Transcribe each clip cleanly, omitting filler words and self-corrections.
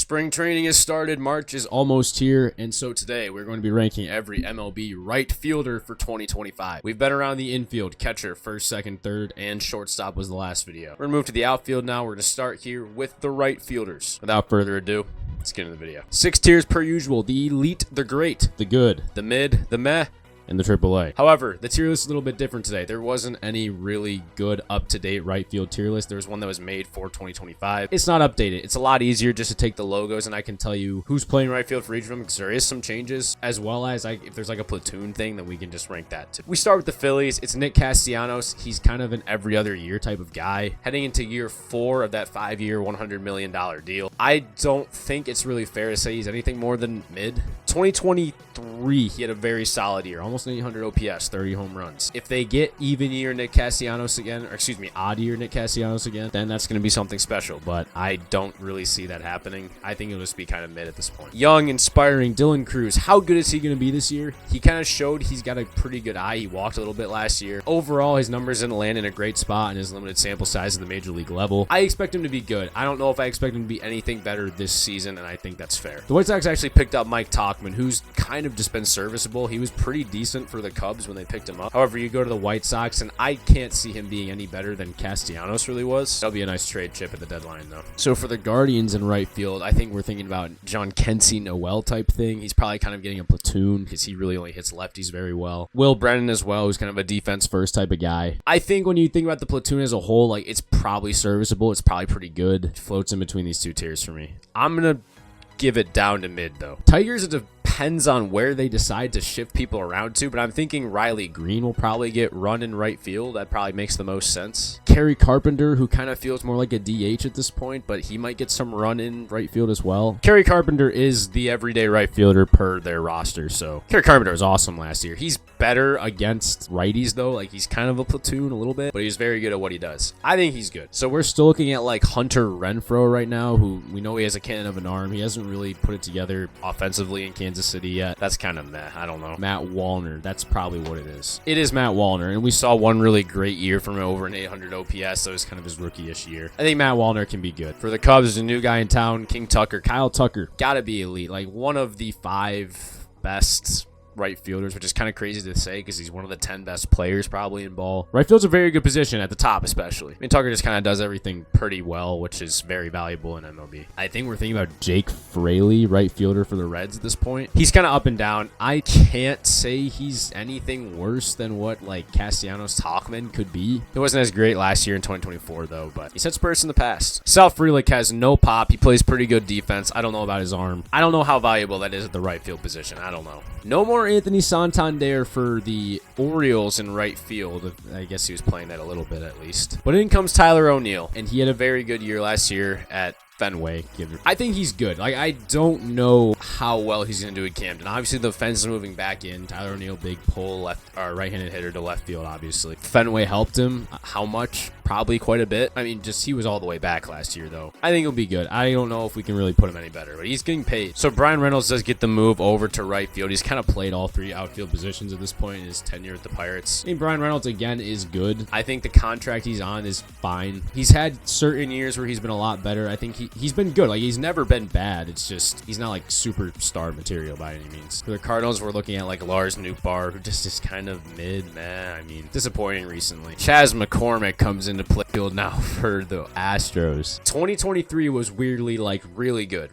Spring training has started, March is almost here, and so today we're going to be ranking every MLB right fielder for 2025. We've been around the infield, catcher, first, second, third, and shortstop was the last video. We're going to move to the outfield now. We're going to start here with the right fielders. Without further ado, let's get into the video. 6 tiers per usual: the elite, the great, the good, the mid, the meh, and the AAA. However, the tier list is a little bit different today. There wasn't any really good up-to-date right field tier list. There was one that was made for 2025. It's not updated. It's a lot easier just to take the logos and I can tell you who's playing right field for each of them because there is some changes, as well as if there's like a platoon thing, then we can just rank that too. We start with the Phillies. It's Nick Castellanos. He's kind of an every other year type of guy. Heading into year 4 of that 5-year, $100 million deal. I don't think it's really fair to say he's anything more than mid. 2023, he had a very solid year, almost 800 OPS, 30 home runs. If they get even year Nick Castellanos again, or excuse me, odd year Nick Castellanos again, then that's going to be something special, but I don't really see that happening. I think it'll just be kind of mid at this point. Young, inspiring Dylan Cruz. How good is he going to be this year? He kind of showed he's got a pretty good eye. He walked a little bit last year. Overall, his numbers didn't land in a great spot in his limited sample size at the major league level. I expect him to be good. I don't know if I expect him to be anything better this season, and I think that's fair. The White Sox actually picked up Mike Tauchman, who's kind of just been serviceable. He was pretty decent for the Cubs when they picked him up. However, you go to the White Sox, and I can't see him being any better than Castellanos really was. That'll be a nice trade chip at the deadline, though. So for the Guardians in right field, I think we're thinking about John Kensey Noel type thing. He's probably kind of getting a platoon because he really only hits lefties very well. Will Brennan as well, who's kind of a defense first type of guy. I think when you think about the platoon as a whole, like, it's probably serviceable. It's probably pretty good. It floats in between these two tiers for me. I'm going to give it down to mid, though. Tigers, it depends on where they decide to shift people around to, but I'm thinking Riley Green will probably get run in right field. That probably makes the most sense. Kerry Carpenter, who kind of feels more like a DH at this point, but he might get some run in right field as well. Kerry Carpenter is the everyday right fielder per their roster, so Kerry Carpenter was awesome last year. He's better against righties, though. Like, he's kind of a platoon a little bit, but he's very good at what he does. I think he's good. So we're still looking at, like, Hunter Renfroe right now, who we know he has a cannon of an arm. He hasn't really put it together offensively in Kansas City yet. That's kind of meh. I don't know. Matt Wallner. That's probably what it is. It is Matt Wallner, and we saw one really great year from him, over an 800 OPS. That was kind of his rookie-ish year. I think Matt Wallner can be good. For the Cubs, there's a new guy in town, King Tucker. Kyle Tucker. Gotta be elite. Like, one of the 5 best right fielders, which is kind of crazy to say because he's one of the 10 best players probably in ball. Right field's a very good position at the top, especially. I mean, Tucker just kind of does everything pretty well, which is very valuable in MLB. I think we're thinking about Jake Fraley, right fielder for the Reds at this point. He's kind of up and down. I can't say he's anything worse than what, like, Castellanos Tauchman could be. He wasn't as great last year in 2024, though, but he set Spurs in the past. Sal Frelick has no pop. He plays pretty good defense. I don't know about his arm. I don't know how valuable that is at the right field position. I don't know. No more Anthony Santander for the Orioles in right field. I guess he was playing that a little bit at least. But in comes Tyler O'Neill, and he had a very good year last year at Fenway. I think he's good. Like, I don't know how well he's going to do at Camden. Obviously, the fence is moving back in. Tyler O'Neill, big pull, right-handed hitter to left field, obviously. Fenway helped him. How much? Probably quite a bit. I mean, just he was all the way back last year, though. I think he'll be good. I don't know if we can really put him any better, but he's getting paid. So Brian Reynolds does get the move over to right field. He's kind of played all 3 outfield positions at this point in his tenure with the Pirates. I mean, Brian Reynolds, again, is good. I think the contract he's on is fine. He's had certain years where he's been a lot better. I think he's been good. Like, he's never been bad. It's just he's not like superstar material by any means. For the Cardinals, we're looking at like Lars Nootbaar, who just is kind of mid-meh. I mean, disappointing recently. Chas McCormick comes into play field now for the Astros. 2023 was weirdly like really good.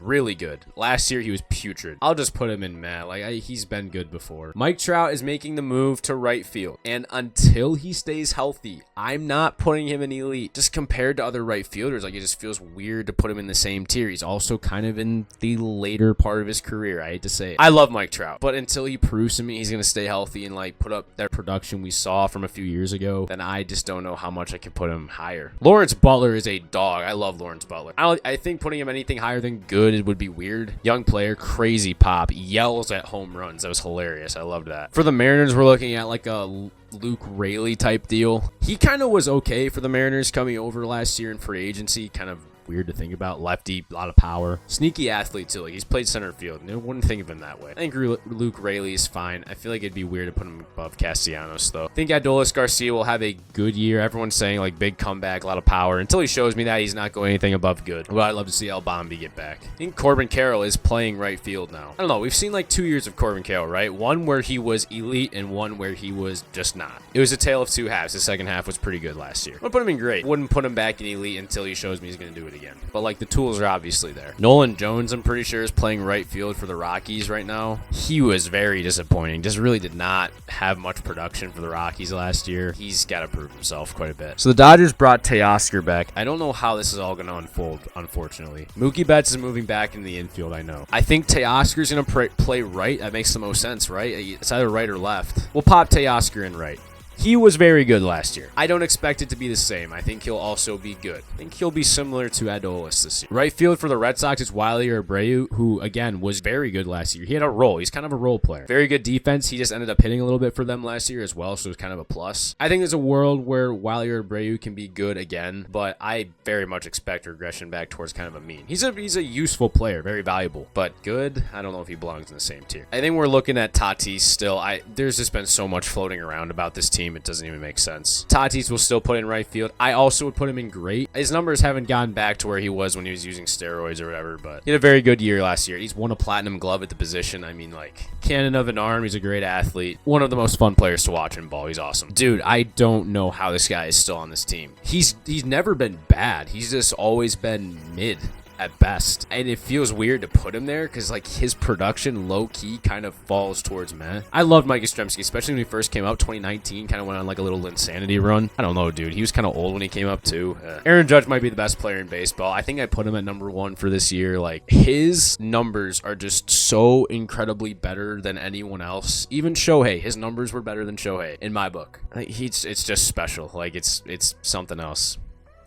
Last year he was putrid. I'll just put him in meh. Like, he's been good before. Mike Trout is making the move to right field, and until he stays healthy, I'm not putting him in elite. Just compared to other right fielders, like, it just feels weird to put him in the same tier. He's also kind of in the later part of his career. I hate to say it. I love Mike Trout, but until he proves to me he's going to stay healthy and like put up that production we saw from a few years ago, then I just don't know how much I can put him higher. Lawrence Butler is a dog. I love Lawrence Butler. I think putting him anything higher than good would be weird. Young player, crazy pop, yells at home runs. That was hilarious. I loved that. For the Mariners, we're looking at like a Luke Raley type deal. He kind of was okay for the Mariners coming over last year in free agency, kind of weird to think about. Lefty, a lot of power. Sneaky athlete, too. Like, he's played center field. No one wouldn't think of him that way. I think Luke Raley is fine. I feel like it'd be weird to put him above Castellanos, though. I think Adolis Garcia will have a good year. Everyone's saying, like, big comeback, a lot of power. Until he shows me that, he's not going anything above good. Well, I'd love to see El Bombi get back. I think Corbin Carroll is playing right field now. I don't know. We've seen, like, 2 years of Corbin Carroll, right? One where he was elite and one where he was just not. It was a tale of two halves. The second half was pretty good last year. I would put him in great. Wouldn't put him back in elite until he shows me he's going to do it again. But, like, the tools are obviously there. Nolan Jones, I'm pretty sure, is playing right field for the Rockies right now. He was very disappointing. Just really did not have much production for the Rockies last year. He's got to prove himself quite a bit. So the Dodgers brought Teoscar back. I don't know how this is all going to unfold, unfortunately. Mookie Betts is moving back in the infield, I know. I think Teoscar's going to play right. That makes the most sense, right? It's either right or left. We'll pop Teoscar in right. He was very good last year. I don't expect it to be the same. I think he'll also be good. I think he'll be similar to Adolis this year. Right field for the Red Sox is Wiley Abreu, who, again, was very good last year. He had a role. He's kind of a role player. Very good defense. He just ended up hitting a little bit for them last year as well, so it's kind of a plus. I think there's a world where Wiley Abreu can be good again, but I very much expect regression back towards kind of a mean. He's a useful player, very valuable, but good, I don't know if he belongs in the same tier. I think we're looking at Tatis still. There's just been so much floating around about this team. It doesn't even make sense. Tatis will still put in right field. I also would put him in great. His numbers haven't gotten back to where he was when he was using steroids or whatever, but he had a very good year last year. He's won a platinum glove at the position. I mean, like, cannon of an arm. He's a great athlete. One of the most fun players to watch in ball. He's awesome. Dude, I don't know how this guy is still on this team. He's never been bad. He's just always been mid at best, and it feels weird to put him there because, like, his production low-key kind of falls towards meh. I loved Mike Yastrzemski, especially when he first came out. 2019 kind of went on like a little insanity run. I don't know, dude. He was kind of old when he came up too. Aaron Judge might be the best player in baseball. I think I put him at number 1 for this year. Like, his numbers are just so incredibly better than anyone else. Even Shohei, his numbers were better than Shohei in my book. Like, it's just special. Like, it's something else.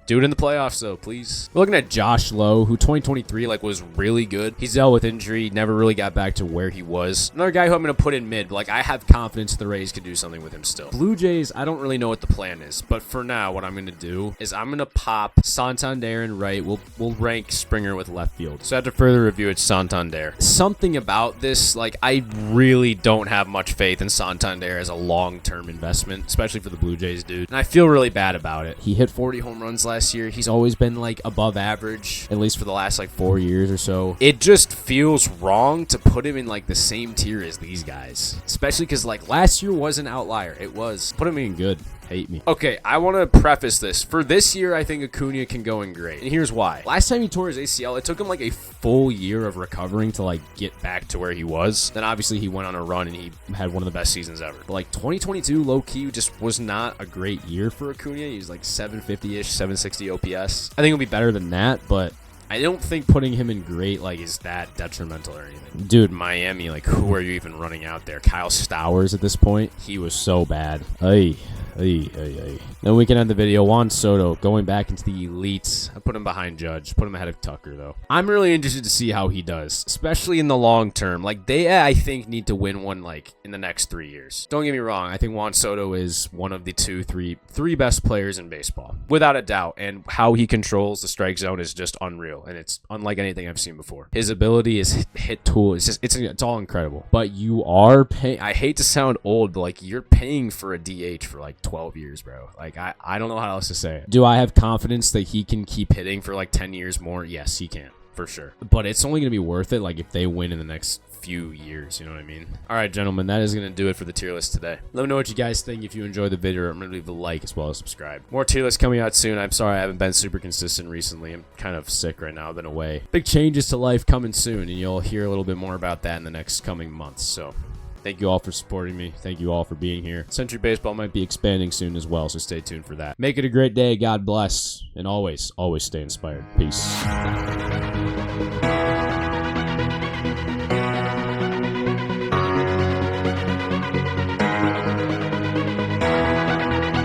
Do it in the playoffs, though, please. We're looking at Josh Lowe, who 2023 was really good. He's dealt with injury, never really got back to where he was. Another guy who I'm going to put in mid, but I have confidence the Rays could do something with him still. Blue Jays, I don't really know what the plan is, but for now, what I'm going to do is I'm going to pop Santander in right. We'll rank Springer with left field. So after further review, it's Santander. Something about this, I really don't have much faith in Santander as a long-term investment, especially for the Blue Jays, dude. And I feel really bad about it. He hit 40 home runs last year. He's always been above average, at least for the last 4 years or so. It just feels wrong to put him in the same tier as these guys, especially because last year was an outlier. It was. Put him in good. Hate me. Okay, I want to preface this. For this year, I think Acuna can go in great. And here's why. Last time he tore his ACL, it took him a full year of recovering to get back to where he was. Then obviously he went on a run and he had one of the best seasons ever. But 2022, low-key, just was not a great year for Acuna. He was 750-ish, 760 OPS. I think it'll be better than that, but I don't think putting him in great is that detrimental or anything. Dude, Miami, who are you even running out there? Kyle Stowers at this point? He was so bad. Then we can end the video. Juan Soto going back into the elites. I put him behind Judge. Put him ahead of Tucker, though. I'm really interested to see how he does, especially in the long term. They, I think, need to win one in the next 3 years. Don't get me wrong. I think Juan Soto is one of the three best players in baseball, without a doubt. And how he controls the strike zone is just unreal, and it's unlike anything I've seen before. His ability, his hit tool, it's all incredible. But you are paying. I hate to sound old, but you're paying for a DH for 12 years, bro. I don't know how else to say it. Do I have confidence that he can keep hitting for 10 years more? Yes, he can, for sure. But it's only going to be worth it if they win in the next few years, you know what I mean? All right, gentlemen, that is going to do it for the tier list today. Let me know what you guys think. If you enjoyed the video, remember to leave a like as well as subscribe. More tier lists coming out soon. I'm sorry I haven't been super consistent recently. I'm kind of sick right now. I've been away. Big changes to life coming soon, and you'll hear a little bit more about that in the next coming months. So thank you all for supporting me. Thank you all for being here. Sentry Baseball might be expanding soon as well, so stay tuned for that. Make it a great day. God bless. And always, always stay inspired. Peace.